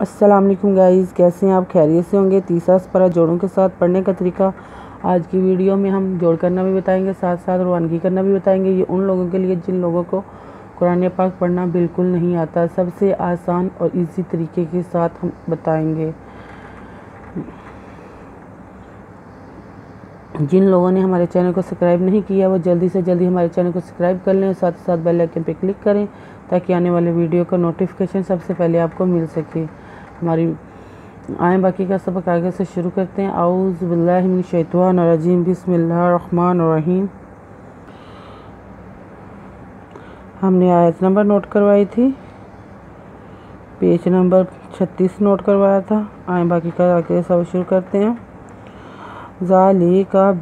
अस्सलाम वालेकुम गाइस, कैसे हैं आप? खैरियत से होंगे। तीसरा सपरा जोड़ों के साथ पढ़ने का तरीका आज की वीडियो में हम जोड़ करना भी बताएंगे, साथ साथ रवानगी करना भी बताएंगे। ये उन लोगों के लिए जिन लोगों को कुरान पाक पढ़ना बिल्कुल नहीं आता, सबसे आसान और इजी तरीके के साथ हम बताएंगे। जिन लोगों ने हमारे चैनल को सब्सक्राइब नहीं किया वो जल्दी से जल्दी हमारे चैनल को सब्सक्राइब कर लें, साथ ही साथ बेल आइकन पर क्लिक करें ताकि आने वाले वीडियो का नोटिफिकेशन सबसे पहले आपको मिल सके। हमारी आए बाकी का सबक आगे से शुरू करते हैं। औज़ु बिल्लाहि मिनश शैतानिर रजीम, बिस्मिल्लाहिर रहमानिर रहीम। हमने आयत नंबर नोट करवाई थी, पेज नंबर 36 नोट करवाया था। आए बाकी का आगे सब शुरू करते हैं। ज़ालिका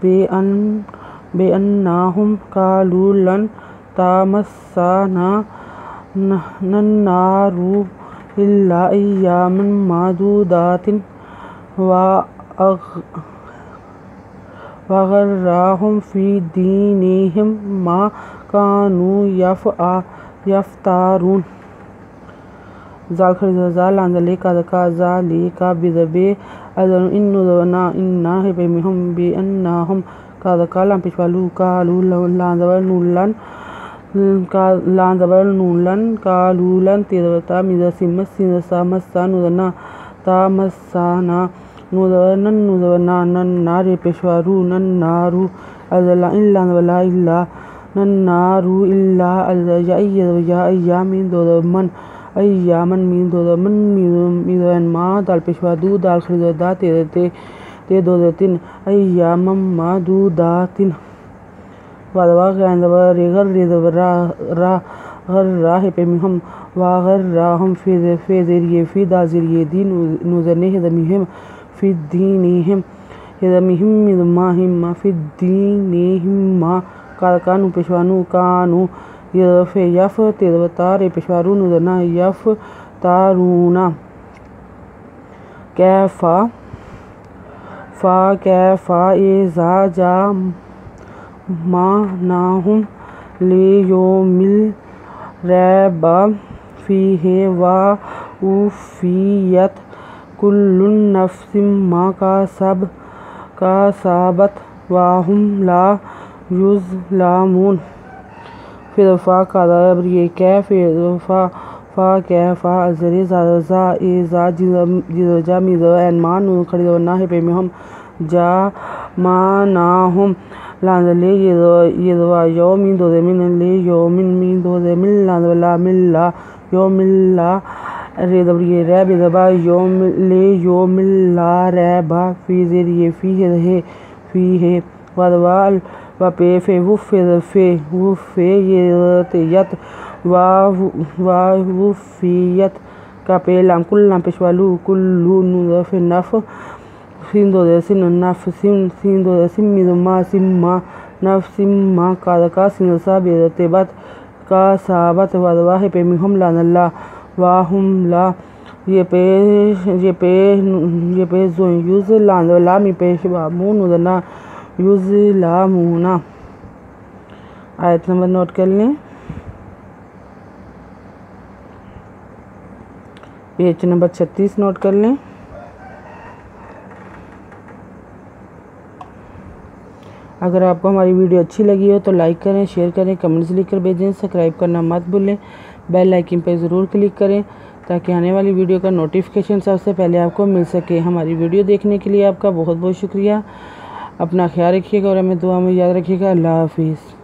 बेअन्नहुम क़ालू लन तमस्सना नन्नारु इल्ला अय्यामन मादूदातिन वगर्रहुम फी दीनिहिम मा कानू यफ्तारून। ज़ालिका बिज़बे अज़न इन्ना हिबमिहुम बिअन्नहुम काज़कालम पिशवालू कालू लांज़बरनूलन कालूलन तिरवता मिज़सिमसा मस्सा नुदना तामस्साना नुदना नन्नारे पेशवारू नन्नारू अज़ला इल्ला नन्नारू इल्ला या अय्यामिन दोदमन अय्यामन मीन दोदमन मीदन मा दाल पेशवादू दाल खरीदा ते दोदतिन अय्यामम मादूदातिन वादवा गैंदवर गर्रा पे हम वागर्राहम फ़िज़रिए फ़ी दाज़िरिए दी नुज़ने हिदमिहिम फ़ी दीनिहिम हिदमिहिम मिदमाहिम फ़ी दीनिहिम कानु पेशवानू कानू यफ तेवतारे पेशवारू नुदना यफ तारूना कैफ़ा इज़ा जा मानाहुम लियौमिल रैब फ़ीहि व उफ़ियत कुल्लु नफ्सिम मा कासबत वहुम ला युज़लमून। फिर फ़ा कादर ये कैफ़ा कैफ़ा अज़रे ज़ा जिज़ा मिज़ एनमान खरीदना है पे में हम जा मानाहुम लांज़ले यदवा यौमिन दोज़ेमिन ले यौमिन मीन दोज़ेमिन लांज़ला मिल्ला यौमिल्ला रेदबरिए रैब यदबा यौमिल्ला रैबा फ़ीज़रिए फ़ीहे वदवा वपे फ़े वुफ़े यत वुफ़ियत का पे लाम कुल्लाम पेशवालू कुल्लू नुज़फ़ नफ़ सिंदो सिम्मा सिम्मा नफ सिम्मा का सिंसा बेतबत का साबत वदवा है पे मिहम लानल्ला वाहुम ला ये पे जो युज़ लानल्ला मी पे शिवामून उदना युज़ लामूना। आयत नंबर नोट कर लें, पेज नंबर 36 नोट कर लें। अगर आपको हमारी वीडियो अच्छी लगी हो तो लाइक करें, शेयर करें, कमेंट्स लिखकर भेजें। सब्सक्राइब करना मत भूलें, बेल आइकन पर ज़रूर क्लिक करें ताकि आने वाली वीडियो का नोटिफिकेशन सबसे पहले आपको मिल सके। हमारी वीडियो देखने के लिए आपका बहुत बहुत शुक्रिया। अपना ख्याल रखिएगा और हमें दुआ में याद रखिएगा। अल्लाह हाफिज़।